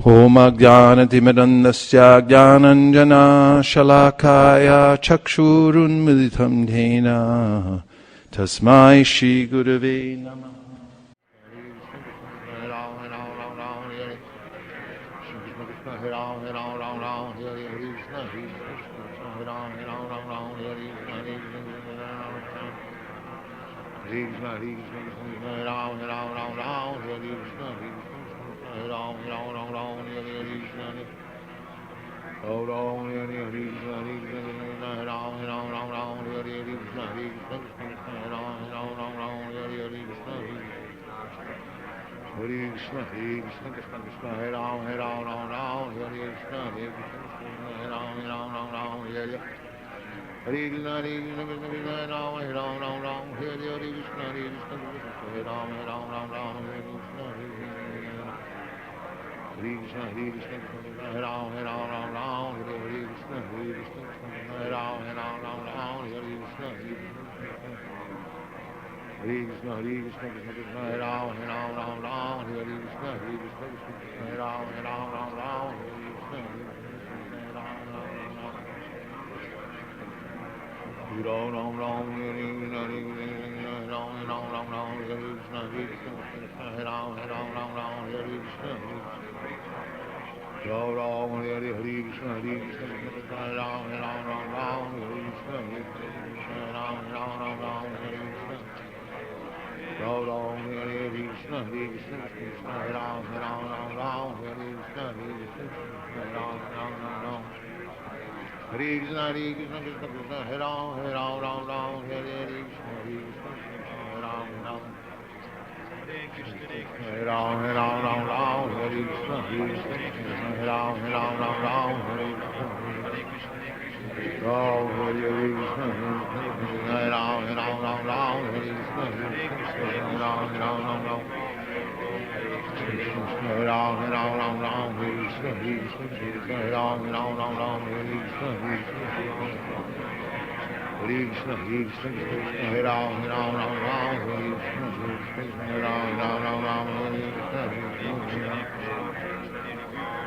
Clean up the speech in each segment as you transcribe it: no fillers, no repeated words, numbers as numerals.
Om Ajnanatimidandasya Jnananjana Shalakaya Chakshurun Militam Dhena Tasmai Shri Gurave Namah. Hare Krishna, Hare Krishna, Krishna Krishna, Hare Ram, Hare Ram, Ram Ram, Hare Krishna, Hare Krishna, Hare Ram, Hare Ram, Ram Ram, Hare Hare. Hare Krishna, Hare Krishna, Krishna Krishna, Hare Ram, Hare Ram, Ram Ram, Hare Hare. Hare Krishna, Hare Krishna, Hare Ram, Hare Ram, Ram Ram, Hare Krishna, Hare Krishna. Hare Krishna, Hare Krishna, Hare Ram, Hare Ram, Ram Ram, Hare Krishna, Hare Krishna, Hare Ram, Hare Ram, Ram Ram, Hare Krishna, Hare Krishna. Hare Krishna, Hare Krishna, Krishna Krishna, Hare Ram, Hare Ram, Ram Ram, Hare Krishna, Hare Krishna, Hare Ram, Hare Ram, Ram Ram, Hare Krishna, Hare Krishna, Hare Ram, Ram Ram. Hare Ram, Ram, Hare Krishna, Hare Ram, Ram Ram, Hare Krishna, Hare Krishna, Hare Ram, Ram Ram, Hare Krishna, Hare Ram, Hare Krishna, Hare Krishna, Hare Ram, Ram Ram, Hare Krishna, Hare Ram, Ram Ram, Hare Krishna. Ram Ram, Hare Krishna, Hare Krishna, Hare Ram, Ram Ram, Hare Krishna, Hare Ram, Ram. Hare Krishna, Hare Krishna, Krishna Krishna, Hare Ram, Ram Ram, Hare Krishna, Hare Ram, Ram. Hare Ram, Ram Ram, Hare Krishna, Hare Ram, Ram Ram, Hare Krishna. Ram, Hare Krishna, Hare Ram, Ram Ram, Hare Krishna, Hare Ram, Ram. Hare Ram, Ram Ram, Hare Krishna, Hare Ram, Ram, Hare Krishna, Hare Krishna, Hare Krishna, Hare Ram, Ram Ram, Hare Krishna, Hare Ram, Hare Krishna.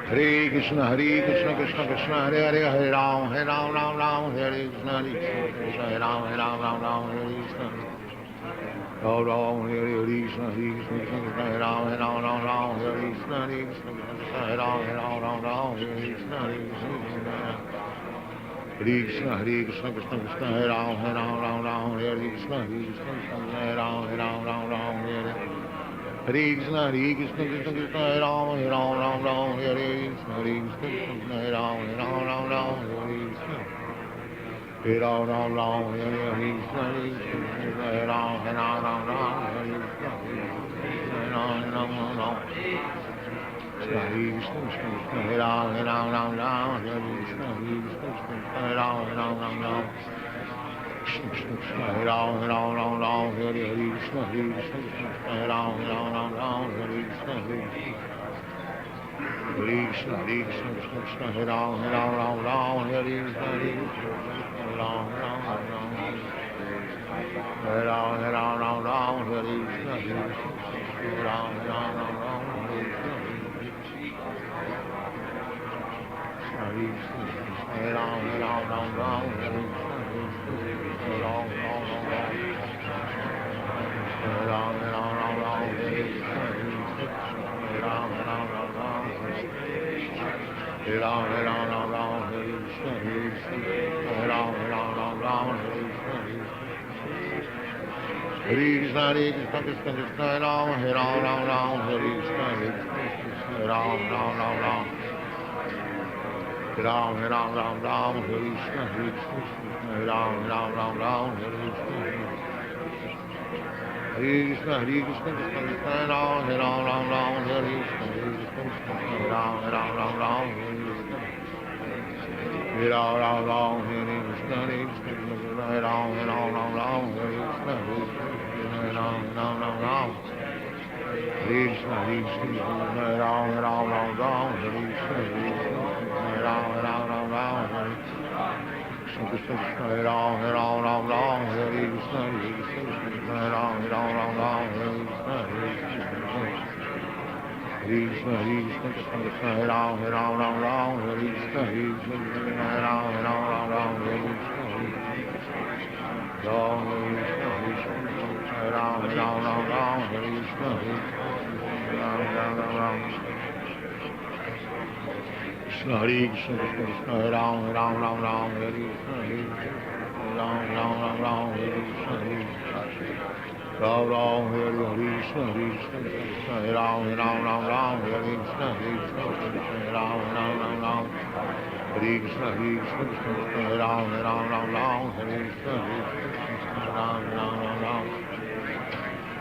Hare Krishna, Hare Krishna, Krishna Krishna, Hare Hare, Hare Ram, Ram, Hare Krishna, Hare Krishna, Hare Ram, Ram, Hare Krishna. Ram Ram, Hare Krishna, Hare Krishna, Hare Ram, Ram, Hare Krishna, Hare Krishna, Hare Ram, Ram, Hare Krishna, Hare Krishna, Hare Krishna, Krishna Krishna, Hare Ram, Ram, Hare Krishna, Hare Hare Ram, Hare. Hare Krishna, Hare Krishna, Krishna Krishna, Hare Ram, Hare Krishna, Hare Krishna, Hare Ram, Hare Krishna. Hare Ram, Hare Krishna, Hare Ram, Hare Krishna, Hare Ram. Hare Krishna, Hare Ram, Hare Krishna, Hare Ram, Hare Ram, Hare Krishna, Hare Ram, Hare Krishna, Hare Krishna, Hare Krishna, Hare Ram, Hare Krishna, Hare Ram, Hare Ram, Hare Krishna, Hare Ram, Hare Krishna. Hare Krishna, Hare Ram, Hare Krishna, Hare Ram, Hare Ram, Hare Krishna, Hare Ram, Hare Ram, Hare Krishna, Hare Ram, Hare Krishna. Hare Krishna, Hare Krishna, Krishna Krishna, Hare Ram, Hare Ram, Hare Krishna, Hare Ram, Ram. Hare Ram, Hare Krishna, Hare Ram, Hare Krishna. Hare Krishna, Hare Krishna, Krishna Krishna, Hare Ram, Hare Hare Krishna, Hare Ram, Hare Krishna. Hare Ram, Hare Krishna, Hare Krishna, Hare Ram, Hare Krishna, Hare Ram. Hare Krishna, Hare Krishna, Hare Ram, Hare Krishna, Hare Ram, Hare Krishna, Hare Ram, Hare Krishna, Hare Ram, Hare Krishna, Hare Ram, Hare Krishna. Hare Krishna, Hare Krishna, Krishna Krishna, Hare Ram, Ram, Ram, Hare Krishna, Hare Krishna, Hare Ram, Ram, Hare Krishna, Hare Ram, Hare Krishna, Hare Ram, Ram, Hare Krishna, Hare Ram, Ram. Krishna, Hare Krishna, Krishna Krishna, Hare Ram, Ram, Hare Krishna, Hare Ram, Hare Krishna, Hare Ram, Hare Krishna, Hare Krishna, Krishna, Hare Ram, Hare Krishna, Hare Ram, Hare Krishna, Hare Krishna, Krishna, Hare Ram, Hare Krishna, Ram,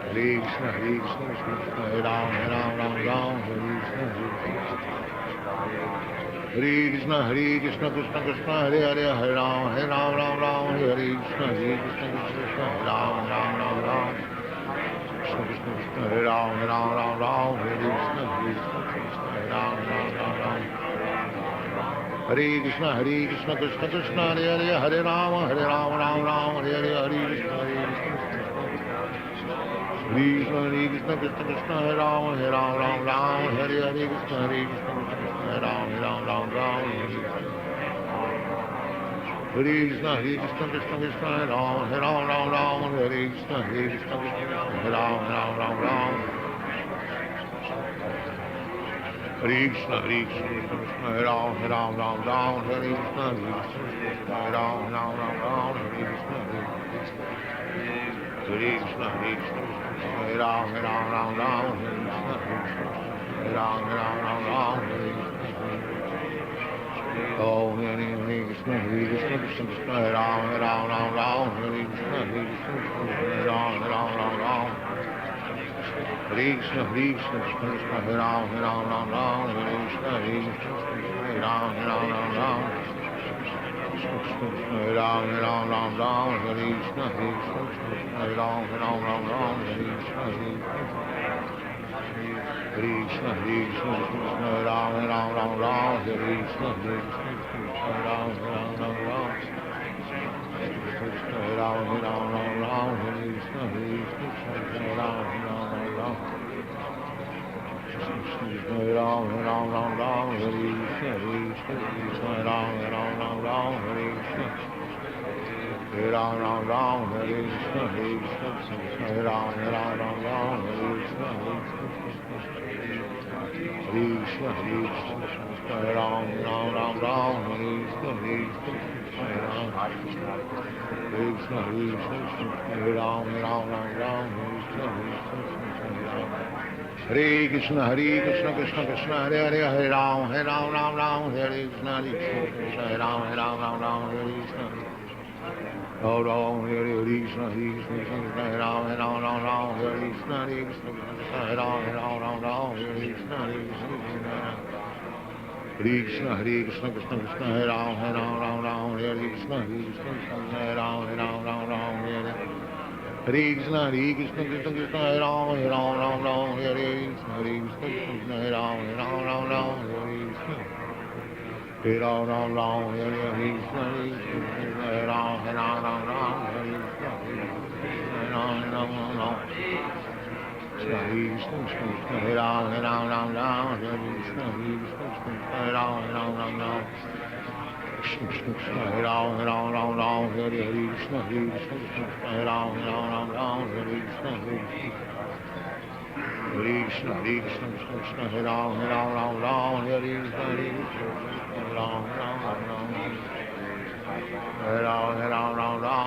Hare Krishna, Hare Krishna, Krishna, Hare Ram, Hare Krishna, Hare Krishna, Hare Krishna, Krishna Krishna, Hare Hare, Hare Ram, Hare Krishna, Hare Krishna, Krishna, Hare Ram, Krishna Krishna, Hare Ram, Hare Krishna, Hare Krishna, Hare Krishna, Krishna Krishna, Hare Hare, Hare Ram, Hare Hare, Hare Krishna, Krishna, Hare Krishna, Krishna Krishna, Hare Ram, Hare Hare, Hare Krishna, Hare Ram, Hare Krishna, Hare Krishna, Krishna Krishna, Hare Ram, Hare Krishna, Hare Krishna, Hare Ram, Hare Krishna, Hare Krishna, Krishna, Hare Ram, Hare Krishna, Hare Ram, Hare Krishna, Hare Krishna, Hare Krishna, Hare Ram, Hare Krishna, Hare Ram, Hare Oh, Hare Krishna, Hare Krishna, Krishna Krishna, Hare Ram, Hare Krishna, Hare Ram, Hare Krishna, Hare Krishna, Krishna Krishna, Hare Ram, Hare Krishna, Hare Ram, Krishna Krishna, Hare Ram, Hare Krishna, Hare Ram, Hare Krishna, Hare Krishna, Hare Krishna, Krishna Ram, Hare Krishna, Hare Ram, Krishna Ram, Hare Krishna, Hare Ram, Krishna Ram, Hare Krishna, Krishna Ram, Hare Krishna, Hare Ram, Hare Krishna, Hare Ram, Hare Krishna, Krishna, Hare Krishna, Hare Ram, Hare Krishna, Hare Krishna, Hare Ram, Hare Krishna, Hare Krishna, Krishna Krishna, Hare Hare, Hare Ram, Hare Krishna, Hare Ram, Hare Krishna. Oh, Ram, Hare Krishna, Hare Krishna, Hare Ram, Hare Krishna, Hare Krishna, Hare Ram, Hare Krishna, Hare Krishna, Hare Krishna, Krishna Krishna, Hare Ram, Hare Krishna, Hare Ram, Hare Krishna, Hare Krishna, Krishna Krishna, Hare Ram, Hare Krishna, Hare Krishna, Hare Ram, Hare Krishna. Hare Ram, Hare Krishna, Hare Ram, Hare Krishna, Hare Krishna, Hare Ram, Hare Krishna, Hare Ram, Krishna Krishna, Hare Ram, Hare Krishna, Hare Ram, Hare Krishna, Hare Krishna, Hare Krishna, Krishna, Hare Ram, Hare Krishna, Hare Ram, Hare Ram, Hare Krishna, Hare Ram, Hare Krishna, Hare Krishna,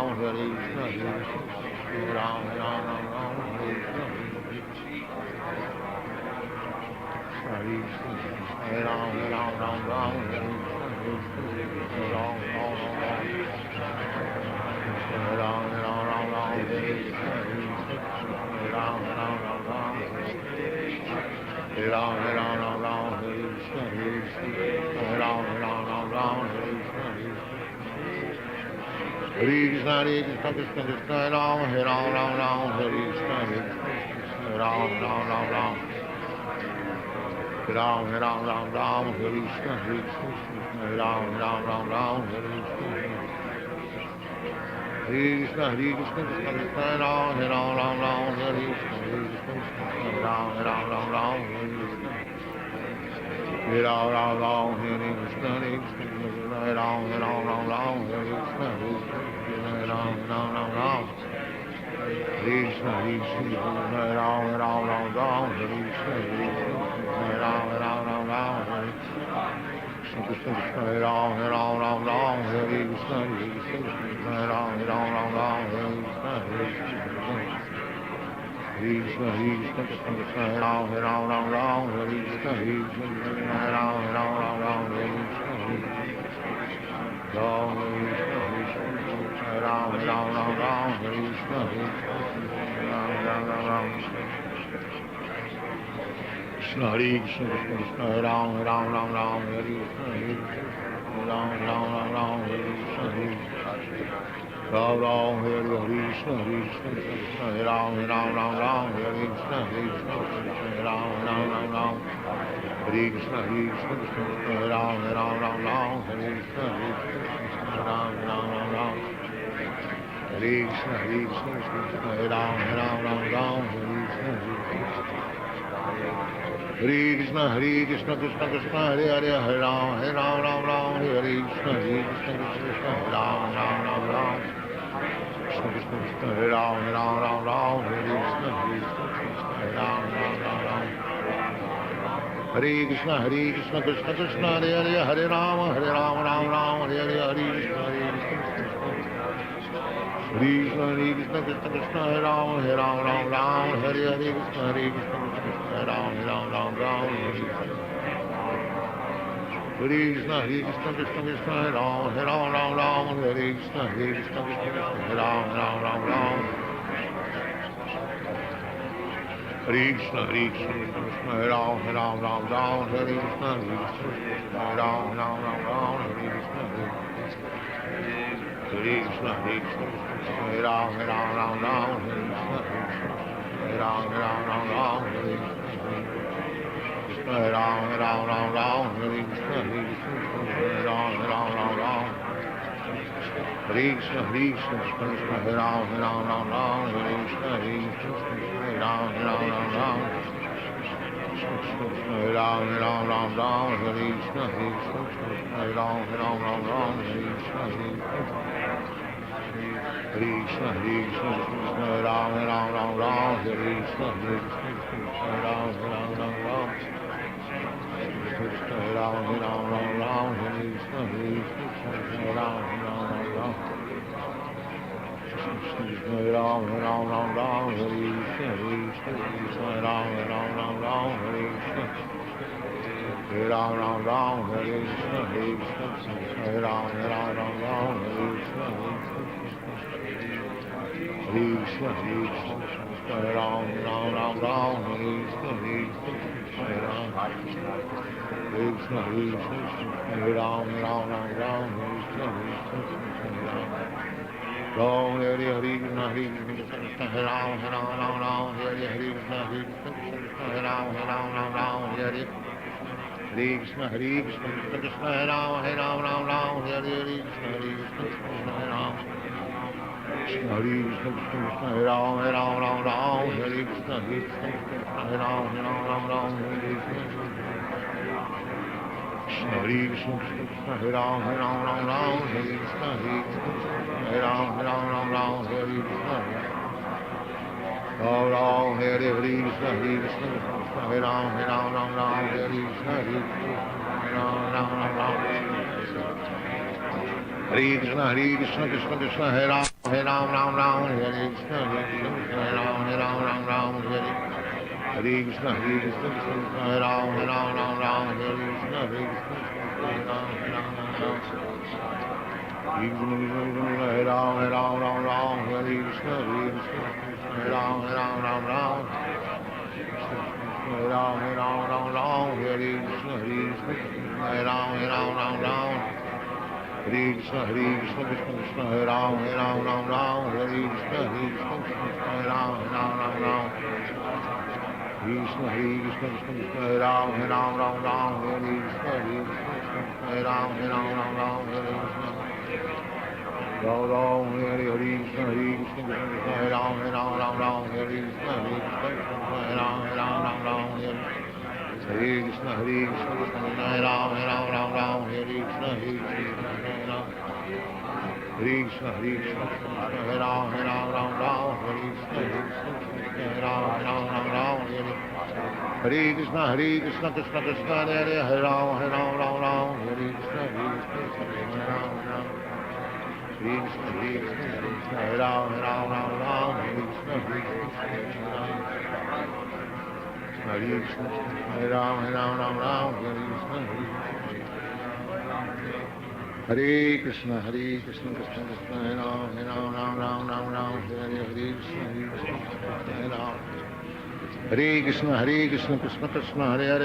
Hare Ram, Hare Ram, Hare Krishna, Hare Ram, Hare Krishna, Hare Krishna, Krishna Krishna, Hare Ram, Hare Krishna, Hare Ram, Hare Krishna, Hare Ram Ram Ram, Hare Krishna, Hare Krishna, Hare Ram Ram Ram Ram, Hare Krishna, Hare Krishna, Hare Ram Ram Ram Ram. Hare Krishna, Hare Krishna, Hare Ram Ram Ram Ram, Hare Krishna, Hare Krishna, Hare Ram Ram Ram Ram, Hare Krishna, Krishna Krishna, Hare Ram Ram Ram, Hare Krishna, Hare Krishna, Hare Ram Ram Ram, Hare Krishna, Hare Krishna. Hare Krishna, Hare Krishna, Krishna Krishna, Hare Ram Ram Ram, Hare Krishna, Hare Krishna, Hare Ram Ram Ram, Hare Krishna, Hare Krishna, Hare Ram Ram Ram, Hare Krishna, Hare Ram Ram. Krishna, Hare Krishna, Krishna Krishna, Hare Ram Ram Ram, Hare Krishna, Hare Ram Ram, Hare Krishna, Hare Ram Ram, Hare Krishna, Hare Krishna, Krishna Hare Ram Ram, Hare Krishna, Hare Krishna, Hare Ram Ram, Hare Krishna, Hare Krishna, Krishna Hare Ram Ram, Hare Krishna, Hare Krishna, Hare Ram Ram, Hare Krishna, Hare Krishna, Krishna Hare Ram Ram, Hare Krishna, Hare Krishna, Hare Krishna, Krishna Krishna, Hare Hare, Hare Ram Ram, Hare Krishna, Hare Krishna, Krishna Hare Ram Ram. Krishna Krishna Krishna Hare Ram Ram, Hare Krishna, Hare Krishna, Hare Ram Ram. Hare Krishna, Hare Krishna, Krishna Krishna, Hare Hare, Hare Ram Ram, Hare Hare, Hare Krishna, Hare Krishna, Hare Krishna, Krishna Krishna, Hare Ram Ram, Hare Hare, Krishna, Hare Krishna, Hare Ram Ram. Hare Krishna, Hare Krishna, Krishna Krishna, Hare Ram Ram, Hare Krishna, Hare Krishna, Krishna Hare Ram Ram. Hare Krishna, Hare Krishna, Krishna Hare Ram Ram, Hare Krishna, Hare Ram Ram, Hare Krishna, Hare Krishna, Hare Krishna, Hare Ram Ram, Hare Krishna, Hare Ram Ram, Hare Krishna, Hare Ram Ram, Hare Krishna, Hare Ram Ram. Hare Krishna, Hare Krishna, Krishna Hare Ram Ram, Hare Krishna, Hare Ram Ram. Hare Ram Ram, Hare Krishna, Hare Ram Ram, Hare Krishna, Hare Krishna, Hare Krishna, Krishna Hare Ram Ram, Hare Krishna, Hare Ram Ram. Krishna Hare Ram Ram, Hare Krishna, Hare Ram Ram. Krishna Hare Ram Ram, Hare Krishna, Hare Ram Ram, Hare Krishna, Hare Ram Ram, Hare Krishna, Hare Ram Ram, Hare Krishna, Hare Krishna, Hare Krishna, Hare Ram Ram, Hare Krishna, Hare Ram. Hare Krishna, Hare Krishna, Hare Ram Ram, Hare Krishna, Hare Ram. Ram Hare Hare Krishna, Hare Krishna, Hare Ram Hare Krishna, Hare Krishna, Hare Ram Hare Hare. Hare Krishna, Hare Krishna, Krishna Hare Ram Hare Krishna, Hare Krishna, Hare Ram. Krishna Hare Krishna, Krishna Hare Ram Hare Krishna, Hare Ram Hare Krishna. Krishna Hare Krishna, Krishna Hare Ram Hare Krishna, Hare Ram Hare Krishna. Ram Ram Hare Hare Krishna, Hare Krishna, Krishna Hare Ram Hare Krishna, Hare Ram. Hare Krishna, Hare Krishna, Krishna Krishna Hare Ram Hare Krishna, Hare Ram Hare. Hare Krishna, Hare Krishna, Krishna Hare Ram Hare Krishna, Hare Ram. Hare Krishna, Hare Ram Hare Krishna, Hare Ram Hare Ram, Hare Krishna, Hare Ram Hare Krishna, Hare Krishna, Krishna Hare Ram Hare Krishna, Hare Ram. Krishna, Hare Krishna, Krishna Hare Ram Hare Krishna, Hare Ram Hare Krishna. Ram Hare Hare Krishna, Hare Krishna, Krishna Hare Ram Hare Krishna, Hare Krishna, Hare Ram Hare. Hare Krishna, Hare Ram, Ram, Ram, Hare Krishna, Hare Ram. Hare Krishna, Hare Ram, Ram, Ram, Hare Krishna, Hare Ram, Hare Krishna, Krishna Krishna, Hare Ram, Ram, Hare Krishna, Hare Ram, Hare Krishna, Hare Ram, Ram, Hare Krishna, Hare Ram. Hare Krishna, Hare Ram, Ram, Hare Krishna, Hare Krishna, Krishna Krishna, Hare Ram, Ram, Hare Krishna, Hare Ram. Hare Krishna, Krishna Krishna, Hare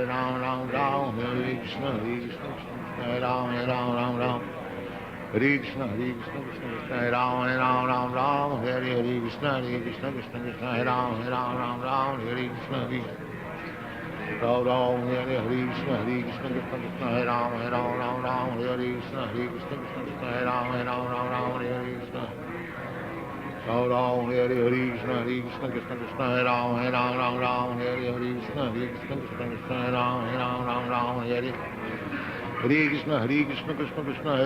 Ram, Ram, Hare Krishna, Hare Ram, Ram. Hare Krishna, Krishna, Hare Ram, Ram, Hare Krishna, Krishna, Hare Ram, Hare Krishna, Ram, Hare Krishna, Krishna, Hare Ram, Hare Krishna, Krishna, Hare Ram, Hare Krishna. Ram, Hare Krishna, Krishna, Hare Ram, Hare Krishna, Krishna, Hare Ram, Hare Hare Krishna, Krishna, Hare Ram, Hare Krishna, Hare Ram, Hare Krishna. Ram, Hare Krishna, Hare Ram,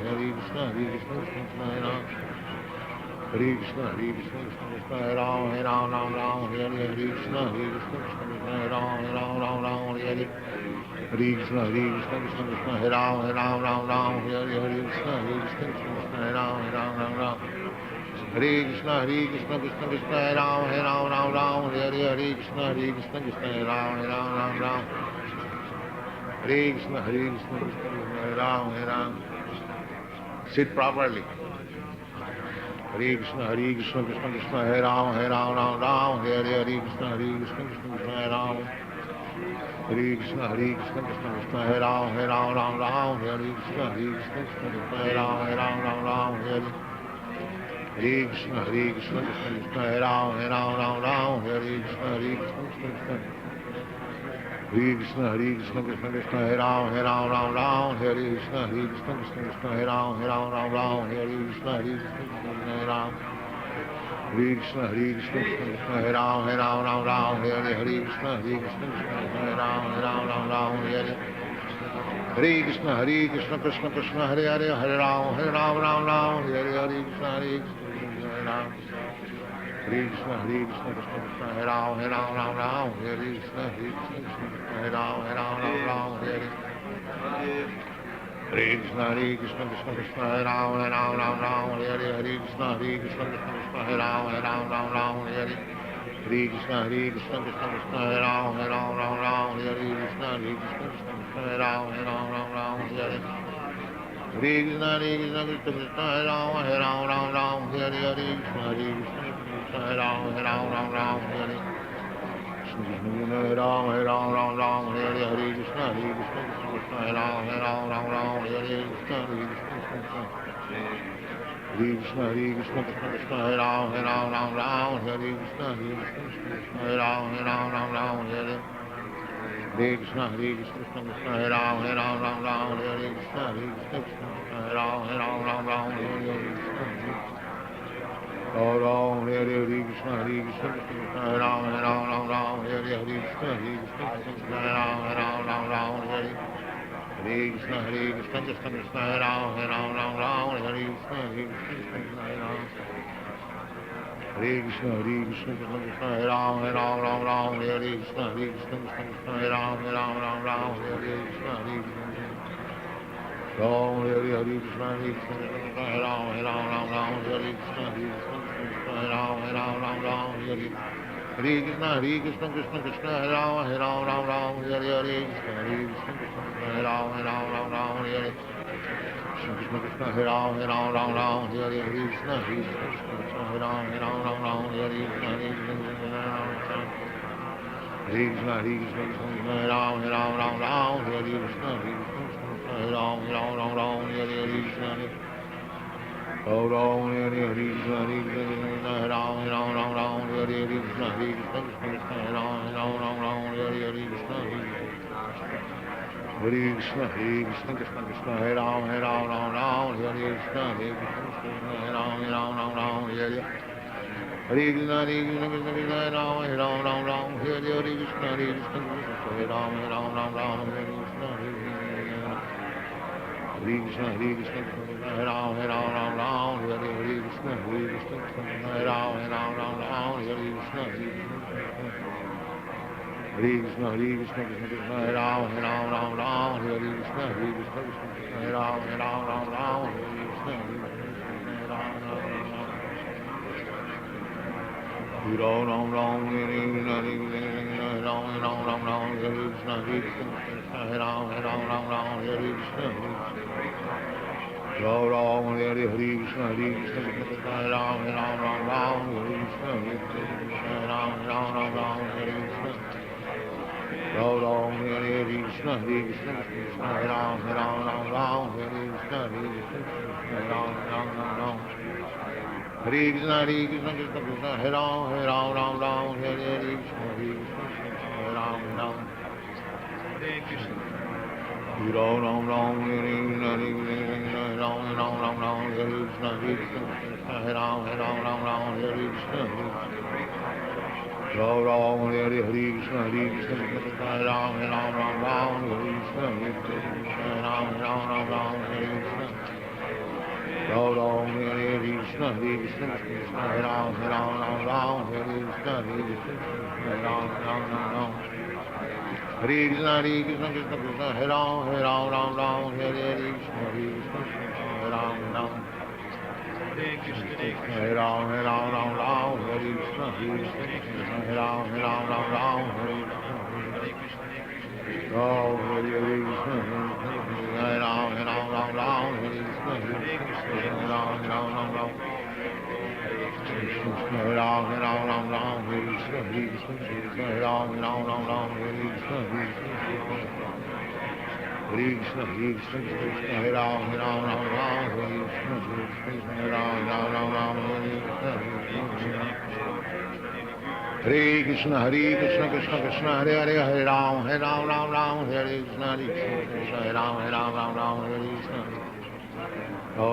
Hare Krishna, Krishna, Hare Ram. Hare Krishna, Hare Ram, Hare Krishna, Hare Ram, Hare Krishna, Hare Ram, Hare Krishna, Hare Ram. Hare Krishna, Krishna, Hare Ram, Hare Krishna, Hare Ram. Hare Krishna, Hare Ram, Hare Ram. Sit properly. Hare Krishna, Krishna Krishna, Hare Ram, Ram, Hare Krishna, Krishna, Hare Ram. Hare Krishna, Krishna, Hare Ram, Ram, Hare Krishna, Krishna, Hare Ram, Hare Krishna, Krishna, Hare Ram, Ram, Hare Krishna, Krishna. Hare Krishna, Krishna, Hare Ram, Ram, Hare Krishna, Krishna, Hare Ram, Hare Krishna, Hare Ram. Hare Krishna, Hare Ram, Ram, Hare Krishna, Hare Ram, Hare Hare Krishna, Krishna, Hare Ram, Ram, Hare Krishna, Hare Ram. Hare Krishna, Krishna, Hare Ram, Ram, Hare Krishna, Hare Ram, Hare Hare Krishna, Krishna, Hare Ram, Ram, Hare Krishna, Hare Ram, Hare Hare Krishna, Krishna, Hare Ram, Ram, Hare Krishna, Hare Ram, Hare Hare Krishna, Krishna, Hare Ram, Ram, Hare Krishna, Hare Ram, Hare Hare Ram, Hare Krishna, Hare Ram, Hare Krishna, Hare Krishna, Hare Ram, Hare Krishna, Hare Ram, Hare Hare Krishna, Hare Ram, Hare Krishna, Hare Ram, Hare Ram, Hare Krishna, Hare Ram, Hare Krishna, Hare Ram, Hare Hare Krishna, Krishna, Hare Ram, Hare Krishna, Hare Ram. Hare Krishna, Krishna, Hare Ram, Hare Krishna, Hare Ram, Hare Krishna, Hare Ram, Hare Krishna, Hare Ram, Hare Krishna, Hare Ram, Hare Krishna, Krishna, Hare Ram, Hare Krishna, Hare Ram, Hare Krishna, Krishna, Hare Ram, Hare Krishna, Hare Ram, Hare Krishna, Hare Krishna, Hare Ram, Hare Krishna, Hare Ram, Hare Krishna, Hare Ram, Hare Krishna, Hare Ram, Hare Krishna, Hare Krishna, Hare Ram, Hare Krishna, Hare Krishna, Krishna Krishna, Hare Ram, Ram Ram, Hare Krishna, Krishna, Hare Ram, Ram, Hare Hare Krishna, Krishna Krishna, Hare Ram, Ram, Hare Krishna, Krishna, Hare Ram, Ram, Hare Krishna, Hare Krishna, Hare Ram, Ram, Hare Krishna, Hare Ram, Ram, Hare Krishna, Hare Krishna, Krishna Krishna, Hare Ram, Ram, Hare Krishna, Hare Ram, Ram, Hare Krishna, Hare Ram, Ram, Hare Krishna, Hare Ram, Hare Krishna, Ram, Hare Krishna, Hare Ram, Hare Krishna, Hare Ram, Hare Krishna. Ram, Hare Krishna, Hare Ram, Hare Krishna, Hare Ram, Hare Krishna, Krishna, Hare Ram, Hare Krishna, Hare Ram, Hare Krishna. Ram, Hare Krishna, Hare Krishna, Hare Ram, Hare Krishna. Ram, Hare Krishna, Hare Ram, Hare Krishna, Hare Ram, Hare Krishna. Ram, Hare Krishna, Hare Ram, Hare Krishna, Hare Ram, Hare Krishna, Hare Ram, Hare Krishna, Hare Ram, Hare Ram, Hare Krishna, Hare Ram, Hare Krishna. Ram, Hare Krishna, Hare Ram, Hare Krishna, Hare Ram, Hare Ram, Hare Krishna, Hare Ram, Hare Krishna, Hare Krishna, Hare Ram, Hare Krishna, Hare Ram, Hare Krishna, Krishna Krishna, Hare Hare, Hare Ram, Hare Krishna, Hare Ram, Hare Krishna.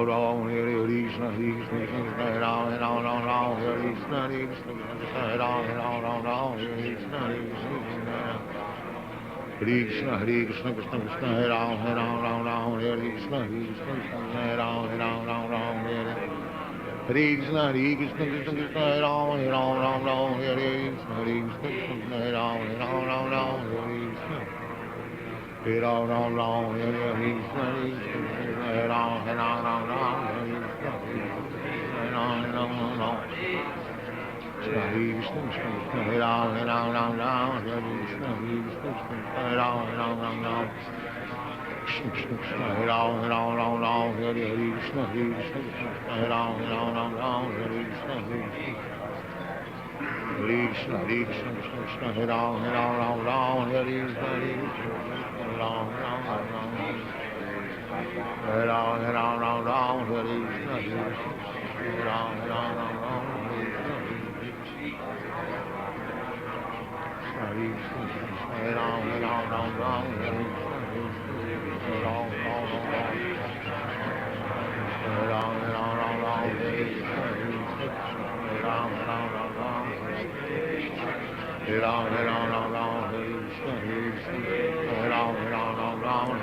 Ram, Hare Krishna, Hare Ram, Hare Krishna, Hare Ram, Hare Krishna. Krishna, Krishna Krishna, Hare Ram, Hare Krishna, Hare Ram, Hare Krishna, Krishna Krishna, Hare Ram, Hare Krishna, Hare Ram, Hare Krishna. Hare Ram, Hare Krishna, Hare Ram, Hare Krishna, Hare Ram, Krishna, Krishna Krishna, Hare Ram, Hare Krishna, Hare Ram, Krishna Krishna, Hare Ram, Hare Krishna, Hare Ram, Hare Krishna, Krishna, Krishna Krishna, Hare Ram, Hare Krishna, Hare Ram, Hare Ram, Hare Krishna, Hare Ram, Hare Ram, Krishna, Krishna Krishna, Hare Ram, Hare Krishna, Hare Ram, Ram, Ram,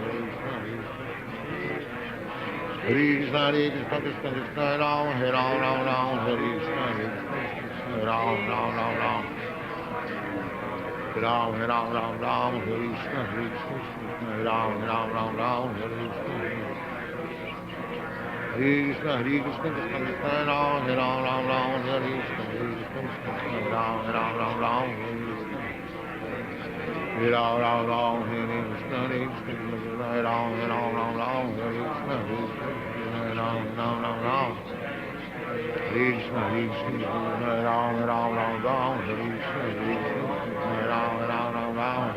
Hare Krishna, Ram, Hare Krishna, Krishna, Krishna, Ram, Hare Krishna, Ram, Hare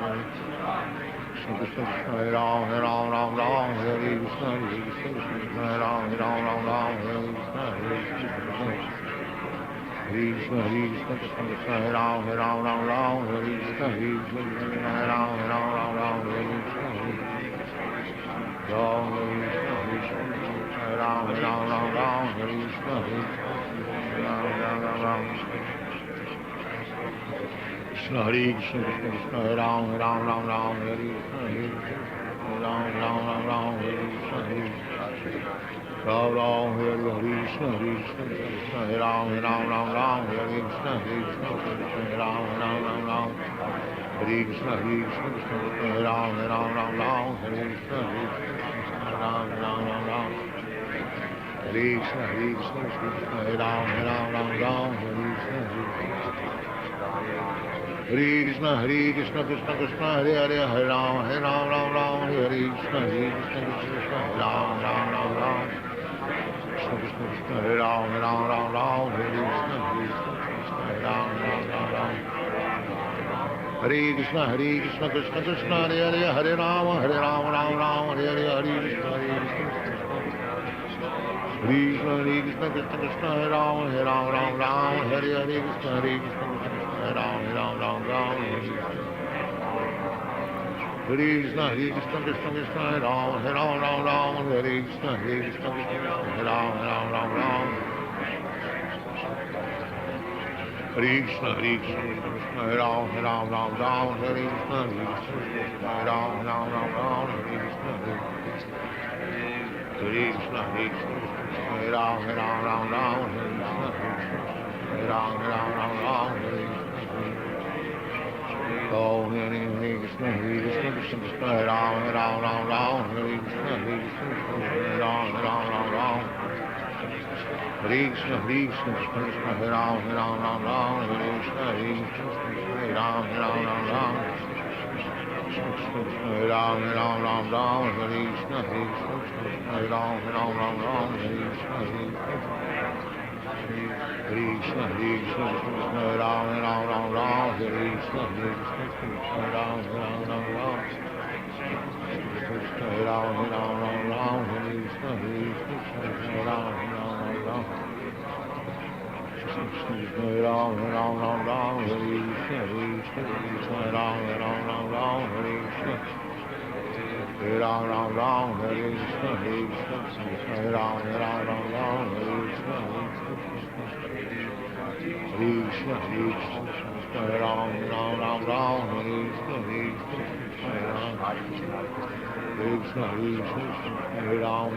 Krishna, Krishna, Krishna, Ram, Hare Krishna, Hare Ram, Hare Krishna, Ram, Hare Krishna, Hare Krishna, Hare Ram, Ram, Ram, Hare Krishna, Hare Ram, Ram, Hare Krishna, Ram, Hare Ram, Ram, Hare Krishna, Ram, Krishna, Hare Krishna, Krishna, Hare Ram, Ram, Hare Krishna, Ram, Hare Krishna, Ram, Hare Krishna, Krishna, Hare Ram, Hare Krishna, Ram, Hare Krishna, Hare Ram, Hare Krishna, Ram, Hare Krishna, Hare Ram, Hare Krishna, Hare Krishna, Krishna Krishna, Hare Hare, Hare Ram, Ram, Hare Krishna, Krishna, Ram, Krishna, Krishna, Hare Ram, Hare Krishna, Ram, Hare Krishna, Krishna Krishna, Hare Hare, Hare Ram, Hare Hare, Hare Krishna, Krishna, Krishna Krishna, Hare Ram, Hare Hare, Hare Krishna, Hare Ram, Krishna, Krishna, Hare Ram, Hare Krishna, Hare Ram, Krishna, Krishna, Hare Ram, Hare Krishna, Hare Ram, Krishna, Hare Ram, Hare Ram, Hare Oh, Hare Krishna, Krishna Krishna, Hare Ram, Hare Krishna, Hare Ram, Hare Krishna, Krishna Krishna, Hare Ram, Hare Krishna, Hare Ram, Hare Ram, Hare Krishna, Hare Ram, Hare Krishna, Krishna, Hare Ram, Hare Krishna, Hare Ram, Krishna, Hare Ram, Hare Krishna, Hare Ram, Krishna, Hare Ram, Hare Krishna, Hare Ram, Hare Krishna, Hare Ram, Hare Krishna, Hare Ram, Hare Krishna, Krishna, Krishna, Hare Ram, Hare Krishna, Krishna, Hare Ram,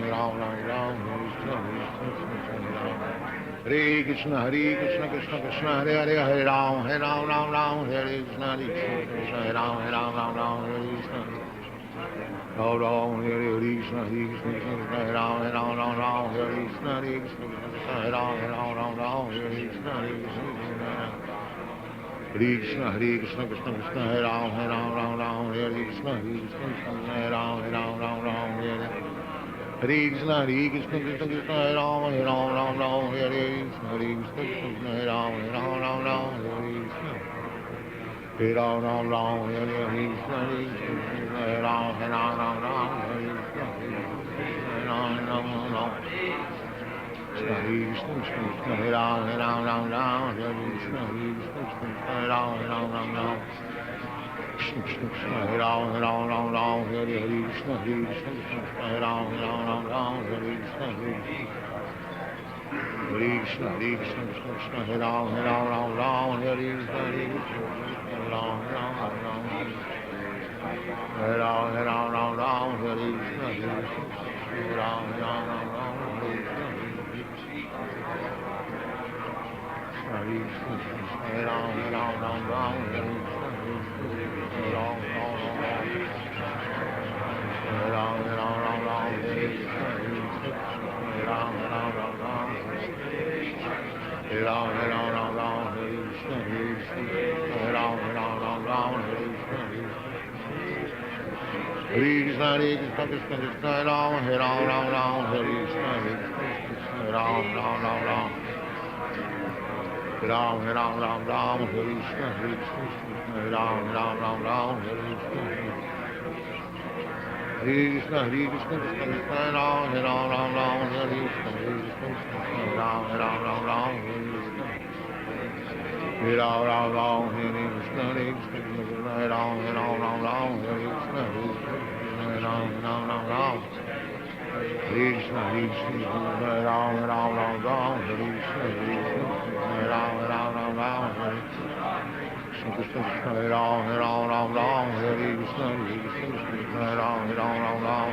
Hare Krishna, Krishna Krishna, Hare Hare, Hare Ram, Hare Krishna, Hare Ram, Hare Krishna, Ram, Hare Krishna, Hare Ram, Hare Krishna, Hare Ram, Hare Krishna, Krishna, Krishna Krishna, Hare Ram, Hare Krishna, Hare Ram, Hare Krishna, Krishna, Krishna, Hare Ram, Hare Krishna, Krishna, Hare Ram, Hare Krishna, Hare Ram, Hare Krishna, Hare Ram, Hare Krishna, Hare Krishna, Hare Ram, Hare Krishna, Hare Ram, Krishna, Hare Ram, Hare Krishna, Hare Ram, Hare Krishna, Krishna, Krishna, Hare Ram, Hare Krishna, Hare Ram, Hare Ram, Hare Krishna, Hare Ram, Hare Ram, Krishna, Krishna, Krishna, Ram, Hare Ram, Hare Krishna, Ram, Ram, Hare Krishna, Ram, Hare Krishna, Krishna, Krishna, Ram, Hare Ram, Hare Krishna, Ram, Hare Hare Ram Ram Ram Hare Krishna Hare Krishna Hare Ram Ram Ram Ram Hare Krishna Hare Ram Ram Ram Ram Hare Krishna Hare Ram Ram Ram Ram Hare Krishna Hare Ram Ram Ram Ram Hare Krishna Krishna Hare Ram Ram Ram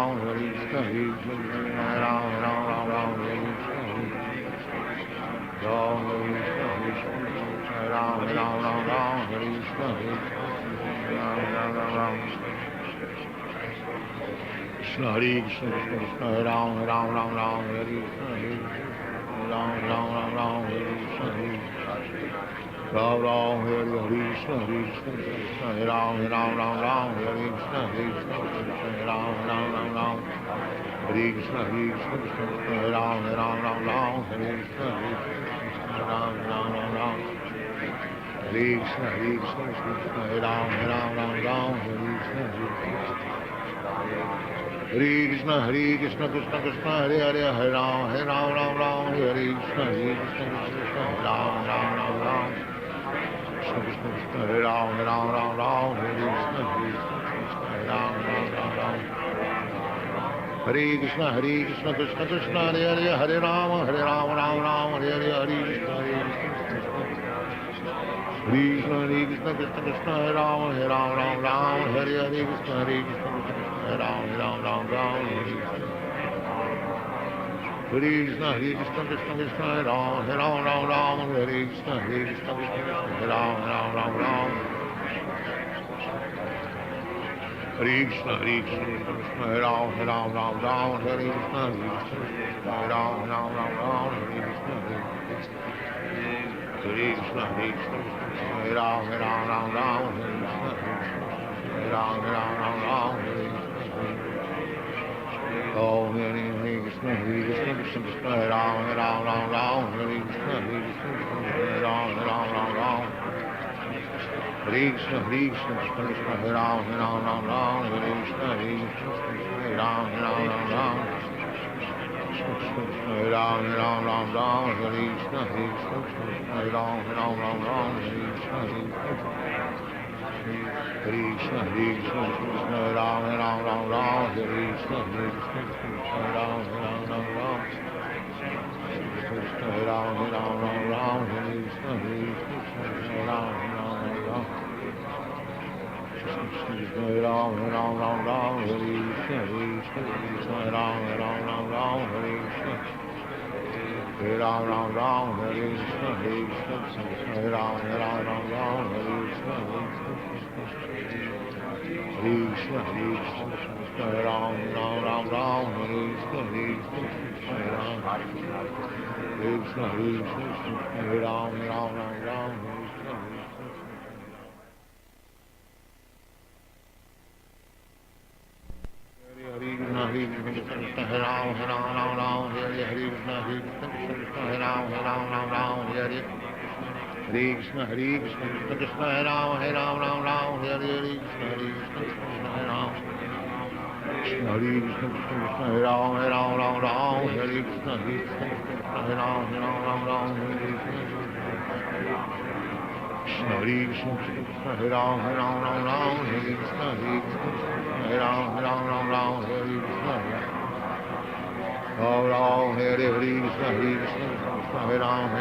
Hare Krishna Hare Ram Ram Ram Hare Krishna Krishna Krishna Krishna Hare Ram Ram Ram Hare Krishna Hare Ram Ram Ram Hare Krishna Ram Ram Ram Hare Krishna Ram Ram Ram Krishna Hare Krishna Krishna Krishna Hare Ram Ram Ram Hare Krishna Ram Ram Ram Hare Krishna Ram Ram Hare Krishna Krishna Hare Ram Ram Hare Krishna Ram Ram Ram Hare Krishna Krishna Hare Ram Ram Hare Krishna Ram Ram Ram Hare Krishna Krishna Hare Ram Ram Hare Krishna Hare Krishna Krishna Krishna Hare Hare Hare Ram Ram Hare Krishna Krishna Ram Ram Krishna Krishna Hare Ram Ram Hare Krishna Ram Ram Hare Krishna Krishna Krishna Hare Hare Hare Ram Ram Hare Hare Hare Krishna Krishna Krishna Krishna Hare Ram Ram Hare Hare Krishna Hare Ram Ram Krishna Krishna Krishna Hare Ram Hare Krishna Krishna Hare Ram Hare Krishna Krishna Hare Ram Hare Krishna Hare Ram Hare Krishna Krishna Krishna Hare Ram Hare Om Hare Krishna Krishna Krishna Hare Ram Hare Krishna Hare Ram Hare Krishna Krishna Hare Ram Hare Krishna Hare Ram Hare Ram Hare Krishna Hare Ram Krishna Krishna Hare Ram Hare Krishna Hare Ram Krishna Hare Ram Hare Krishna Hare Ram Hare Ram Hare Krishna Hare Ram Hare Krishna Hare Ram Hare Krishna Hare Ram Hare Krishna Krishna Hare Ram Hare Krishna Hare Ram Krishna Hare Ram Hare Krishna Hare Ram Hare Krishna Hare Ram Hare Krishna Krishna Hare Ram Hare Hare Krishna Hare Ram Krishna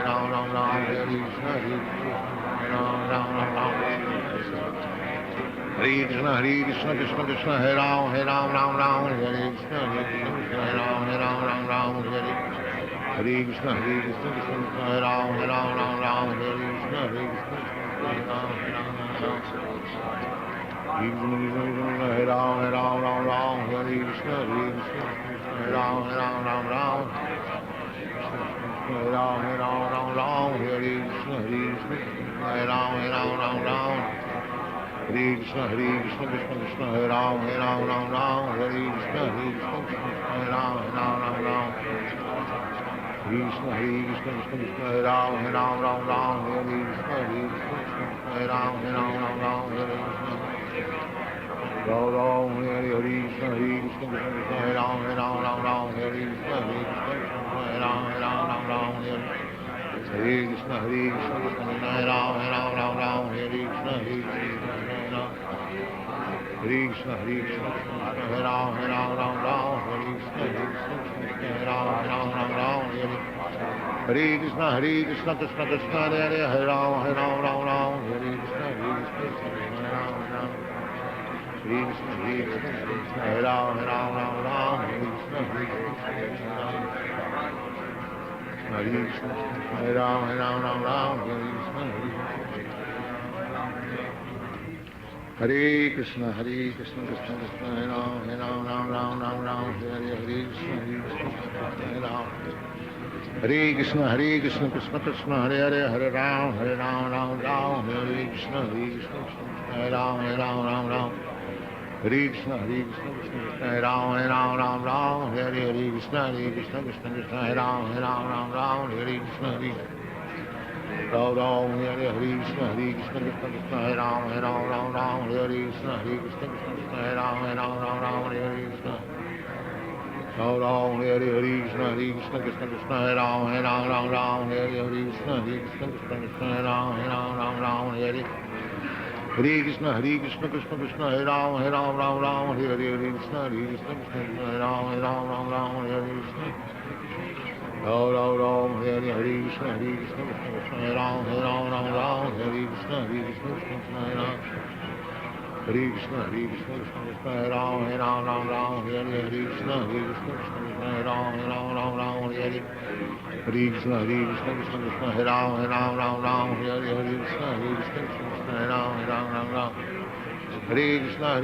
Krishna Hare Ram Hare Krishna Hare Ram Krishna Krishna Hare Ram Hare Krishna Hare Ram Hare Krishna Ram Hare Krishna Hare Ram Hare Krishna Hare Krishna Krishna Krishna Hare Ram Hare Krishna Hare Ram Hare Krishna Hare Ram Hare Krishna Hare Ram Hare Krishna Hare Ram Hare Ram Hare Krishna Hare Ram Hare Krishna Krishna Hare Ram Hare Hare Krishna Hare Ram Krishna Krishna Hare Ram Hare Krishna Hare Ram Ram Ram Hare Hare Krishna Hare Krishna Krishna Krishna Hare Ram Ram Ram Hare Krishna Hare Krishna Hare Ram Ram Hare Hare Krishna Hare Krishna Krishna Krishna Hare Ram Ram Hare Krishna Hare Krishna Hare Krishna Hare Krishna Hare Ram Ram Hare Krishna Hare Krishna Hare Ram Hare Hare Krishna Krishna Krishna Hare Hare Ram Ram Hare Krishna Hare Krishna Hare Krishna Hare Ram Hare Krishna Hare Krishna Hare Ram Hare Krishna Hare Krishna Krishna Krishna Hare Ram Hare Krishna Hare Ram Hare Krishna Krishna Krishna Hare Ram Hare Krishna Hare Ram Hare Krishna Hare Ram Hare Krishna Krishna Krishna Hare Ram Hare Krishna Hare Ram Hare Krishna Krishna Krishna Hare Ram Hare Krishna Hare Krishna Hare Ram Hare Krishna Ram Hare Krishna Krishna Krishna Hare Ram Hare Krishna Hare Krishna Hare Ram Hare Krishna Krishna Krishna Hare Ram Hare Krishna Hare Krishna Hare Ram Hare Krishna Ram Hare Krishna Krishna Krishna Hare Ram Hare Krishna Hare Krishna Hare Ram Hare Krishna Krishna Krishna Hare Ram Hare Krishna Hare Ram Hare Krishna Krishna Krishna Hare Ram Hare Krishna Hare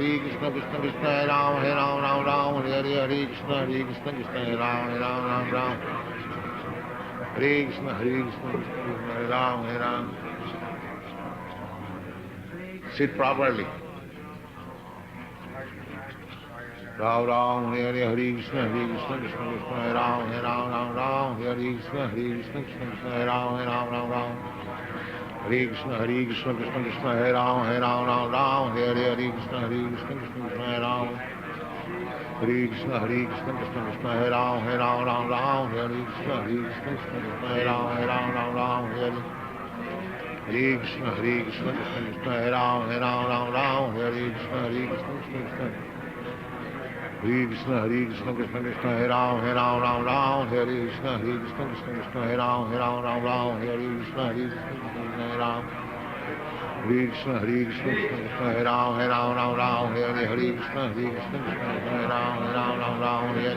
Ram Hare Krishna Krishna Krishna Hare Ram Hare Krishna Krishna Hare Ram Hare Krishna Hare Ram Sit properly. Ram Hare Krishna Krishna Krishna Hare Ram Hare Krishna Krishna Hare Ram Hare Krishna Krishna Krishna Hare Ram Hare Krishna Krishna Hare Ram Hare Krishna Krishna Krishna Hare Ram Hare Krishna Krishna Hare Ram Hare Krishna Krishna Krishna Hare Ram Hare Krishna Krishna Hare Krishna Krishna Krishna Hare Ram Hare Krishna Krishna Hare Ram Hare Krishna Krishna Hare Ram Hare Krishna Krishna Krishna Hare Ram Hare Krishna Krishna Hare Ram Hare Krishna Krishna Krishna Hare Ram Hare Krishna Hare Ram Hare Krishna Krishna Krishna Hare Ram Hare Krishna Hare